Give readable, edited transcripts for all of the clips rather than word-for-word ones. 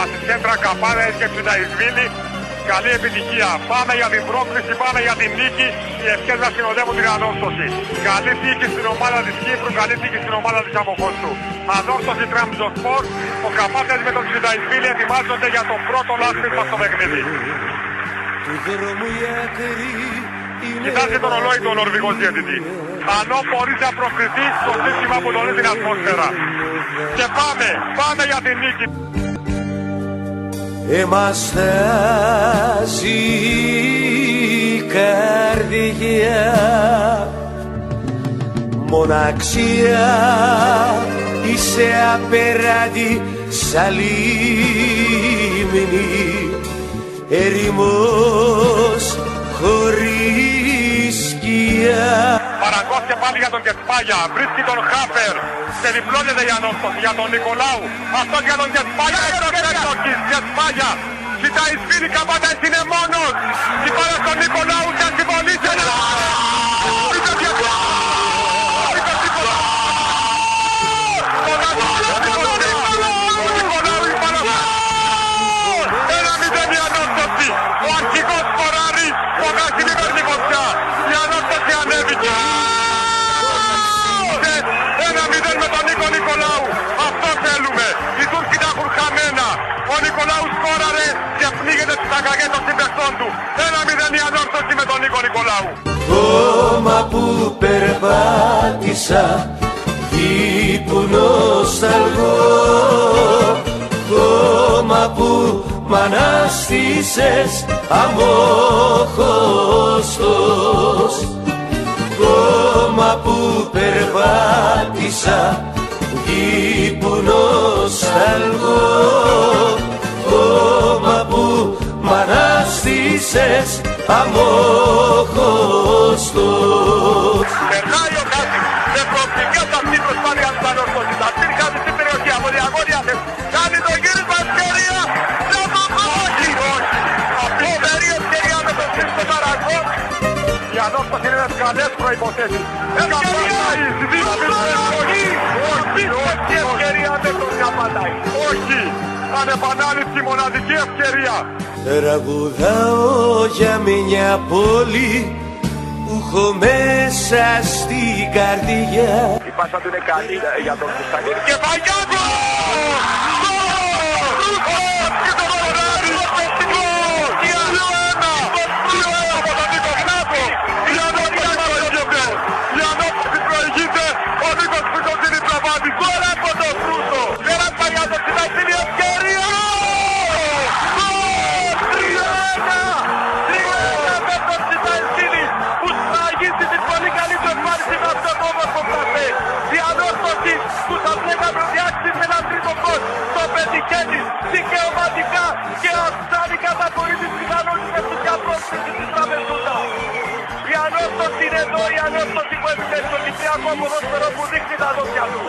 στη Σέντρα Καπάρα και Τσιταϊσβίλη. Καλή επιτυχία. Πάμε για την πρόκληση, πάμε για την νίκη. Οι ευχές να συνοδεύουν την ανόρθωση. Καλή τύχη στην ομάδα της Κύπρου, καλή τύχη στην ομάδα της Αμοχώστου. Ανόρθωση Τραμζοσπορ, ο Καπάτας με τον Τσιταϊσβίλη ετοιμάζονται για το πρώτο λάθημα στο παιχνίδι. Κοιτάξτε το ρολόι του Νορβηγός διαιτητή. Ανώ μπορεί να προκριθεί στο σύστημα που τον την ατμόσφαιρα. Και πάμε για την νίκη. Εμαστάζει η καρδιά, μοναξιά είσαι απέραντη σαν λίμνη, ερημός χωρίς σκιά. Παραγκός και πάλι για τον Κεσπάγια, βρίσκει τον Χάπερ και διπλώνεται για ανόρθωση, για τον Νικολάου. Αυτός για τον Κεσπάγια, Κεσπάγια. Τσιταϊσβίλη, Καπάτας είναι μόνος. Η πάρα στον Νικολάου και αντιβολήσε. Ο αρχηγός Φοράρης, φωνάζει την υπερνικοσιά. Η ανόρθωση ανέβηκε. 1-0 με τον Νίκο Νικολάου. Αυτό θέλουμε. Οι Τούρκοι τα έχουν χαμένα. Ο Νικολάου σκόραρε και πνίγεται στις αγκαγές των συμπαιχτών του. 1-0 η ανόρθωση με τον Νίκο Νικολάου. Κόμμα που περπάτησα, ύπνο σταλγό. Κόμμα που μ' ανάστησες αμόχωστος. Κόμμα που περπάτησα, ύπνο σταλγό. Κόμμα που μ' ανάστησες αμόχωστος. Περνάει ο Κάτης με προοπτικές αυτή προσπάθεια του ανόρθωσης. Αυτή είναι κάτι στην περιοχή από διαγώνια. Κάνει το γύρισμα ευκαιρία. Όχι. Αυτή η περίεργη ευκαιρία με τον Χρήστο Παραγκό. Η ανόρθωση είναι με καλές προϋποθέσεις. Όχι ευκαιρία με τον Καπατάη. Όχι. Ανεπανάληψη μοναδική ευκαιρία. Τραγουδάω για μια πόλη που έχω μέσα στην καρδιά. Η πάσα του είναι καλή για τον Κουστανίδη. Και Βαγιάννη! Δικαιωματικά και αυξάνει κατά πολύ τις πιθανότητες του για πρόσκληση της τραπεζούτα. Η ανόρθωση είναι εδώ, η ανόρθωση που έπισε στο Κυπριακό ποδόσφαιρο που δείχνει τα δόντια του.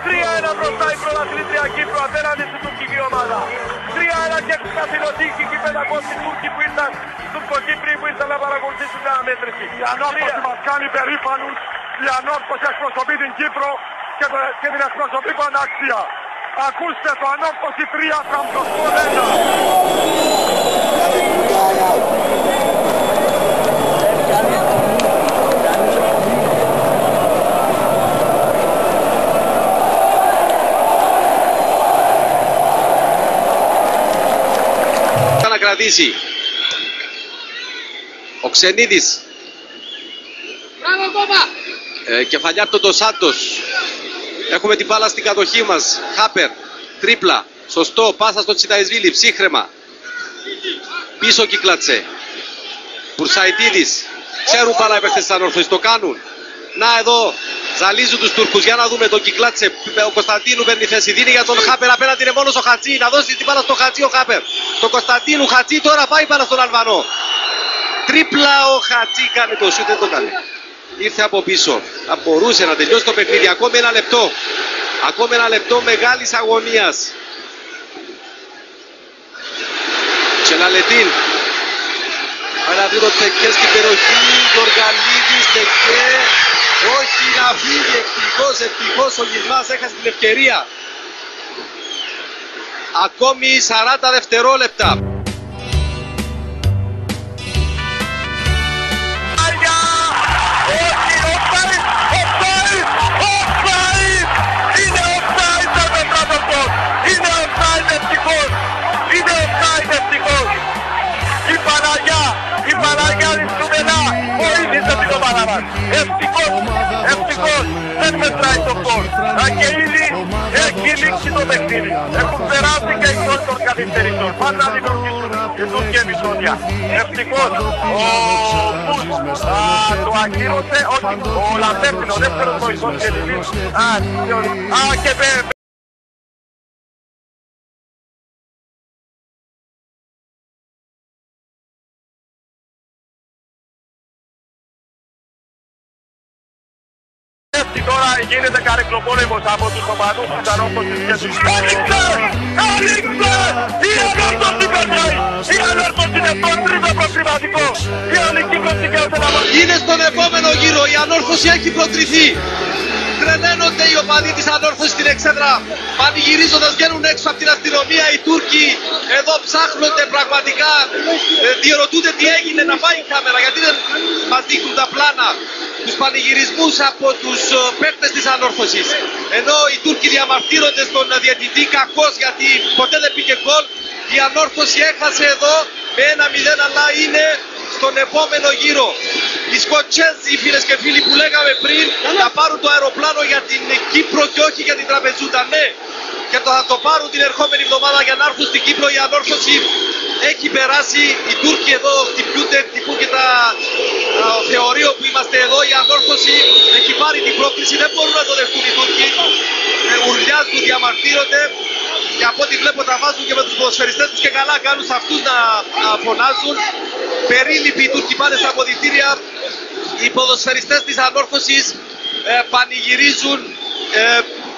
3-1 μπροστά η πρωταθλήτρια Κύπρου απέναντι στην τουρκική ομάδα. 3-1 και καθηλωτήκη και 500 Τούρκοι που ήρθαν, Τουρκοκύπριοι που ήρθαν να παρακολουθήσουν την αναμέτρηση. Η ανόρθωση μας κάνει περήφανους, η ανόρθωση εκπροσωπεί την Κύπρο και την εκπροσωπεί πανάξια. Ακούστε το ανόρθωση 3, Τραμζοσπορ 1. Να κρατήσει ο Ξενίδης. Μπράβο κόμμα! Κεφαλιάρτο το Σάντος. Έχουμε την μπάλα στην κατοχή μας. Χάπερ, τρίπλα, σωστό, πάσα στο Τσιταϊσβίλη, ψύχρεμα. Πίσω κύκλατσε. Πουρσαϊτίδης. Ξέρουν πάρα οι παίκτες της ανόρθωσης, το κάνουν. Να εδώ, ζαλίζουν τους Τούρκους. Για να δούμε τον κύκλατσε. Ο Κωνσταντίνου παίρνει θέση, δίνει για τον Χάπερ. Απέναντι είναι μόνος ο Χατζή. Να δώσει την μπάλα στο Χατζή ο Χάπερ. Στον Κωνσταντίνου, Χατζή τώρα πάει μπάλα στον Αλβανό. Τρίπλα ο Χατζή κάνει το σούτ, δεν το κάνει. Ήρθε από πίσω. Θα μπορούσε να τελειώσει το παιχνίδι. Ακόμη ένα λεπτό. Ακόμη ένα λεπτό μεγάλης αγωνίας. Τσελαλετίν. Παραδείγω Τεκέ στην περιοχή. Γοργαλίδης, Τεκέ. Όχι να φύγει. Ευτυχώς ο Γισμάς έχασε την ευκαιρία. Ακόμη 40 δευτερόλεπτα. Ευτυχώς δεν μετράει το γκολ. Και ήδη έχει λήξει το παιχνίδι. Έχουν περάσει και οι γκολ των καθυστερήσεων. Πάντα να δημιουργήσουν και επεισόδια. Ευτυχώς ο Μπούς το ακύρωσε. Όχι, ο Λαμπέρτιν, ο δεύτερος βοηθός και λυβής. Και τώρα γίνεται καρεκλοπόλεμος από τους οπαδούς της ανόρθωσης και τους... Άνοιξε! Η ανόρθωση περνάει! Η ανόρθωση είναι το τρίτο προκριματικό! Η όλη Κύπρος δικαίωσε να μας... Είναι στον επόμενο γύρο, η ανόρθωση έχει προκριθεί. Τρελαίνονται οι οπαδοί της ανόρθωσης στην εξέδρα. Πανηγυρίζοντας βγαίνουν έξω από την αστυνομία οι Τούρκοι. Εδώ ψάχνονται πραγματικά. Διερωτούνται τι έγινε, να πάει η κάμερα γιατί δεν μας δείχνουν τα πλάνα. Τους πανηγυρισμούς από τους παίκτες της ανόρθωσης. Ενώ οι Τούρκοι διαμαρτύρονται στον διαιτητή κακώς γιατί ποτέ δεν πήγε γκολ. Η ανόρθωση έχασε εδώ με 1-0 αλλά είναι στον επόμενο γύρο. Οι Σκοτσέζοι, φίλες και φίλοι που λέγαμε πριν, θα πάρουν το αεροπλάνο για την Κύπρο και όχι για την Τραπεζούντα. Ναι, και θα το πάρουν την ερχόμενη εβδομάδα για να έρθουν στην Κύπρο. Η ανόρθωση έχει περάσει. Οι Τούρκοι εδώ χτυπούν και τα θεωρείο που είμαστε εδώ. Η ανόρθωση έχει πάρει την πρόκληση. Δεν μπορούν να το δεχτούν οι Τούρκοι. Ουρλιάζουν, διαμαρτύρονται. Και από ό,τι βλέπω τα βάζουν και με τους ποδοσφαιριστές τους και καλά κάνουν σε αυτούς να φωνάζουν. Περίληποι οι Τούρκοι πάνε στα αποδυτήρια. Οι ποδοσφαιριστές της ανόρθωσης πανηγυρίζουν.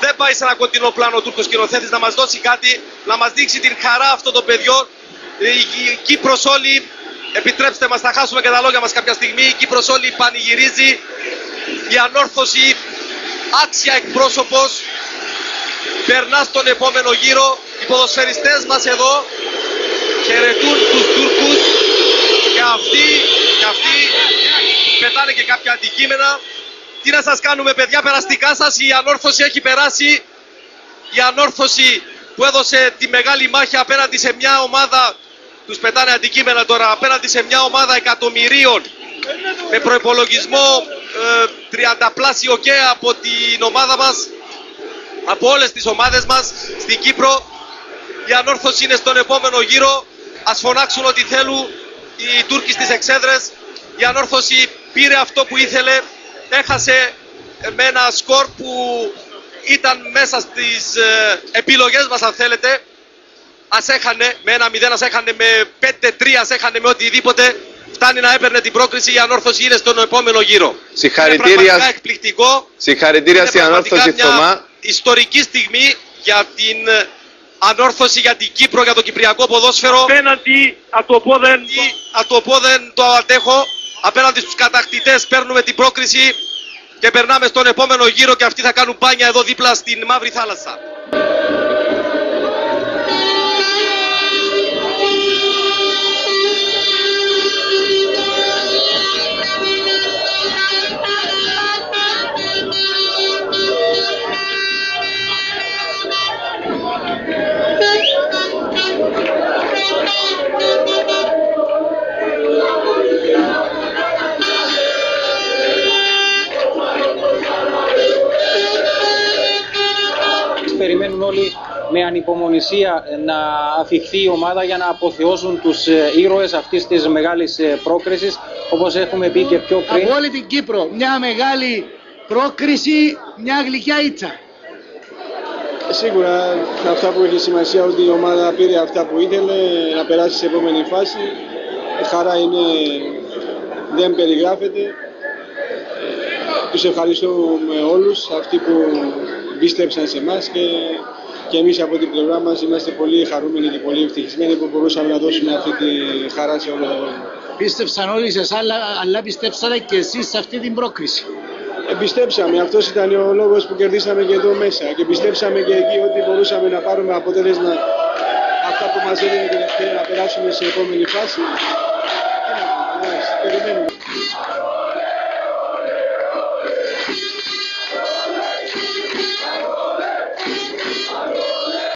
Δεν πάει σε ένα κοντινό πλάνο ο Τούρκος σκηνοθέτης να μας δώσει κάτι, να μας δείξει την χαρά αυτών των παιδιών. Η Κύπρος όλη, επιτρέψτε μας να χάσουμε και τα λόγια μας κάποια στιγμή, η Κύπρος όλη πανηγυρίζει. Η ανόρθωση, άξια εκπρόσωπος, περνά στον επόμενο γύρο. Οι ποδοσφαιριστές μας εδώ χαιρετούν τους Τούρκους και αυτοί πετάνε και κάποια αντικείμενα. Τι να σας κάνουμε παιδιά, περαστικά σας, η ανόρθωση έχει περάσει. Η ανόρθωση που έδωσε τη μεγάλη μάχη απέναντι σε μια ομάδα, τους πετάνε αντικείμενα τώρα, απέναντι σε μια ομάδα εκατομμυρίων με προϋπολογισμό 30 πλάσιο και από την ομάδα μας, από όλες τις ομάδες μας στην Κύπρο. Η ανόρθωση είναι στον επόμενο γύρο. Ας φωνάξουν ό,τι θέλουν οι Τούρκοι στις εξέδρες. Η ανόρθωση πήρε αυτό που ήθελε. Έχασε με ένα σκορ που ήταν μέσα στις επιλογές μας αν θέλετε. Ας έχανε με 1-0, ας έχανε με 5-3, ας έχανε με οτιδήποτε. Φτάνει να έπαιρνε την πρόκριση, η ανόρθωση είναι στον επόμενο γύρο. Συγχαρητήρια, εκπληκτικό. Συγχαρητήρια στην ανόρθωση Θωμά. Ιστορική στιγμή για την ανόρθωση, για την Κύπρο, για το κυπριακό ποδόσφαιρο. Απέναντι δεν το αντέχω. Απέναντι στους κατακτητές παίρνουμε την πρόκριση και περνάμε στον επόμενο γύρο και αυτοί θα κάνουν μπάνια εδώ δίπλα στην Μαύρη Θάλασσα. Περιμένουν όλοι με ανυπομονησία να αφιχθεί η ομάδα για να αποθεώσουν τους ήρωες αυτής της μεγάλης πρόκρισης, όπως έχουμε πει και πιο πριν. Από όλη την Κύπρο μια μεγάλη πρόκριση, μια γλυκιά ήτσα. Σίγουρα αυτά που έχει σημασία ότι η ομάδα πήρε αυτά που ήθελε να περάσει σε επόμενη φάση. Χαρά είναι, δεν περιγράφεται. Τους ευχαριστούμε όλους αυτοί που πίστεψαν σε εμάς και εμείς από την πλευρά μας είμαστε πολύ χαρούμενοι και πολύ ευτυχισμένοι που μπορούσαμε να δώσουμε αυτή τη χαρά σε όλο τον κόσμο. Πίστεψαν όλοι σε εσάς, αλλά πιστέψατε και εσείς σε αυτή την πρόκριση. Πιστέψαμε, αυτός ήταν ο λόγος που κερδίσαμε και εδώ μέσα και πιστέψαμε και εκεί ότι μπορούσαμε να πάρουμε αποτέλεσμα αυτά που μας έδινε την ευκαιρία να περάσουμε σε επόμενη φάση. Εντάξει, περιμένουμε.